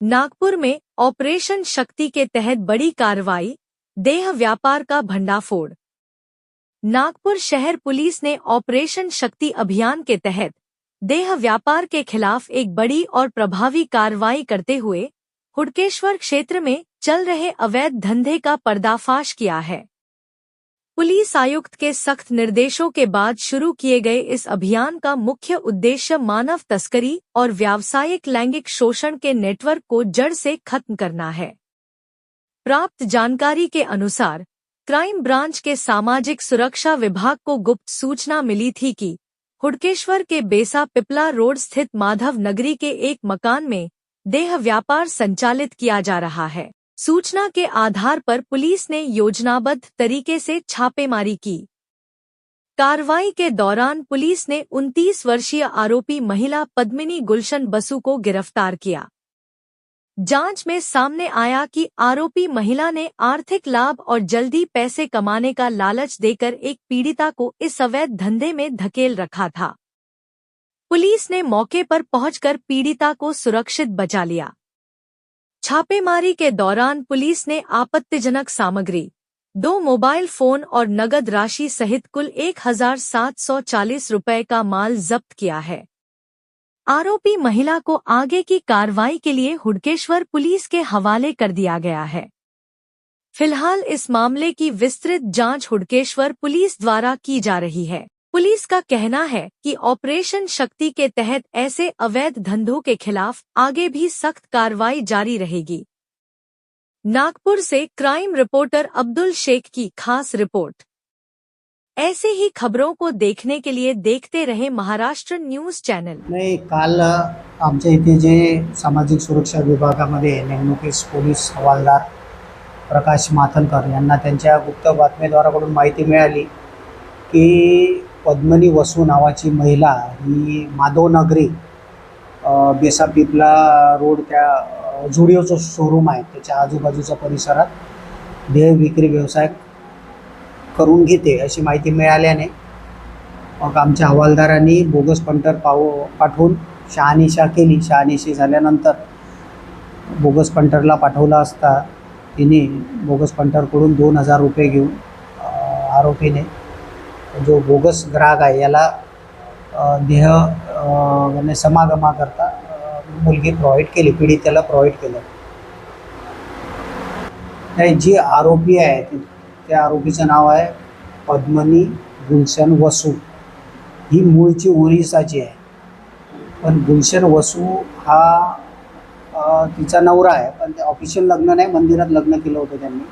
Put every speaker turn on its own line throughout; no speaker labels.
नागपुर में ऑपरेशन शक्ति के तहत बड़ी कार्रवाई, देह व्यापार का भंडाफोड़। नागपुर शहर पुलिस ने ऑपरेशन शक्ति अभियान के तहत देह व्यापार के खिलाफ एक बड़ी और प्रभावी कार्रवाई करते हुए हुडकेश्वर क्षेत्र में चल रहे अवैध धंधे का पर्दाफाश किया है। पुलिस आयुक्त के सख्त निर्देशों के बाद शुरू किए गए इस अभियान का मुख्य उद्देश्य मानव तस्करी और व्यावसायिक लैंगिक शोषण के नेटवर्क को जड़ से खत्म करना है। प्राप्त जानकारी के अनुसार क्राइम ब्रांच के सामाजिक सुरक्षा विभाग को गुप्त सूचना मिली थी कि हुडकेश्वर के बेसा पिपला रोड स्थित माधव नगरी के एक मकान में देह व्यापार संचालित किया जा रहा है। सूचना के आधार पर पुलिस ने योजनाबद्ध तरीके से छापेमारी की। कार्रवाई के दौरान पुलिस ने 29 वर्षीय आरोपी महिला पद्मिनी गुलशन बसु को गिरफ्तार किया। जांच में सामने आया कि आरोपी महिला ने आर्थिक लाभ और जल्दी पैसे कमाने का लालच देकर एक पीड़िता को इस अवैध धंधे में धकेल रखा था। पुलिस ने मौके पर पहुंचकर पीड़िता को सुरक्षित बचा लिया। छापेमारी के दौरान पुलिस ने आपत्तिजनक सामग्री, 2 मोबाइल फोन और नगद राशि सहित कुल 1740 रुपए का माल जब्त किया है। आरोपी महिला को आगे की कार्रवाई के लिए हुडकेश्वर पुलिस के हवाले कर दिया गया है। फिलहाल इस मामले की विस्तृत जांच हुडकेश्वर पुलिस द्वारा की जा रही है। पुलिस का कहना है कि ऑपरेशन शक्ति के तहत ऐसे अवैध धंधों के खिलाफ आगे भी सख्त कार्रवाई जारी रहेगी। नागपुर से क्राइम रिपोर्टर अब्दुल शेख की खास रिपोर्ट। ऐसे ही खबरों को देखने के लिए देखते रहे महाराष्ट्र न्यूज चॅनल।
नाही, काल आमच्या इथे जे सामाजिक सुरक्षा विभागामध्ये नेमणुकीस पोलीस हवालदार प्रकाश माथनकर यांना त्यांच्या गुप्त बातमीदाराकडून माहिती मिळाली की पद्मिनी वसू नावाची महिला ही माधव नगरी बेसा पिपला रोड त्या जुडिओचं शोरूम आहे त्याच्या आजूबाजूच्या परिसरात देह विक्री व्यवसाय करून घेते अशी माहिती मिळाल्याने मग आमच्या हवालदारांनी बोगस पंटर पाठवून शहानिशा केली। शहानिशा झाल्यानंतर बोगस पंटरला पाठवला असता तिने बोगस पंटरकडून 2000 रुपये घेऊन आरोपीने जो बोगस ग्राहक आहे याला देह समागमा करता मुलगी प्रोव्हाइड केली, पीडितेला प्रोव्हाइड केलं। नाही, जी आरोपी आहे त्या आरोपीचं नाव आहे पद्मिनी गुलशन वसू। ही मूळची ओरिसाची आहे, पण गुलशन वसू हा तिचा नवरा आहे, पण ते ऑफिशियल लग्न नाही, मंदिरात लग्न केलं होतं त्यांनी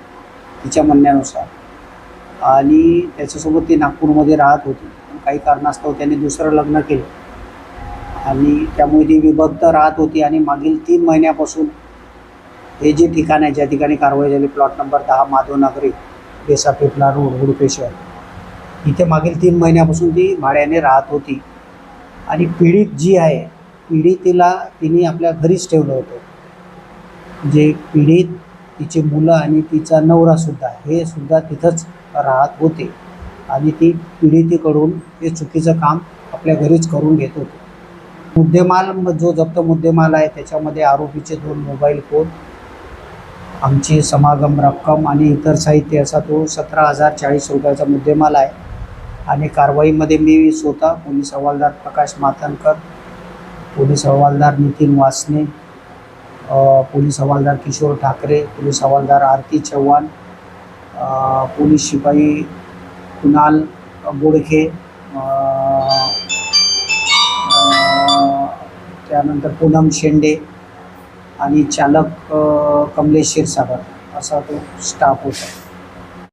तिच्या म्हणण्यानुसार। आणि त्याच्यासोबत ती नागपूरमध्ये राहत होती, पण काही कारणास्तव त्यांनी दुसरं लग्न केलं आणि त्यामुळे ती विभक्त राहत होती। आणि मागील 3 महिन्यापासून हे जे ठिकाण आहे ज्या ठिकाणी कारवाई झाली, प्लॉट नंबर 10 माधव नगरी बेसा पिपला रोड हुडकेश्वर, इथे मागील 3 महिन्यापासून ती भाड्याने राहत होती। आणि पीडित जी आहे पीडितेला तिने आपल्या घरीच ठेवलं होतं। जे पीडित, तिचे मुलं आणि तिचा नवरासुद्धा हे सुद्धा तिथंच राहत होते आणि ती पीडितेकडून हे चुकीचं काम आपल्या घरीच करून घेत होते। मुद्देमाल जो जप्त मुद्देमाल आहे त्याच्यामध्ये आरोपीचे 2 मोबाईल फोन, आमची समागम रक्कम आणि इतर साहित्य असा तो 17,040 रुपयाचा मुद्देमाल आहे। आणि कारवाईमध्ये मी स्वतः पोलीस हवालदार प्रकाश माथनकर, पोलीस हवालदार नितीन वासने, पोलीस हवालदार किशोर ठाकरे, पोलीस हवालदार आरती चव्हाण, पोलीस शिपाई कुणाल बोडखे, त्यानंतर पूनम शेंडे आणि चालक कमलेश क्षीरसागर असा तो स्टाफ होता।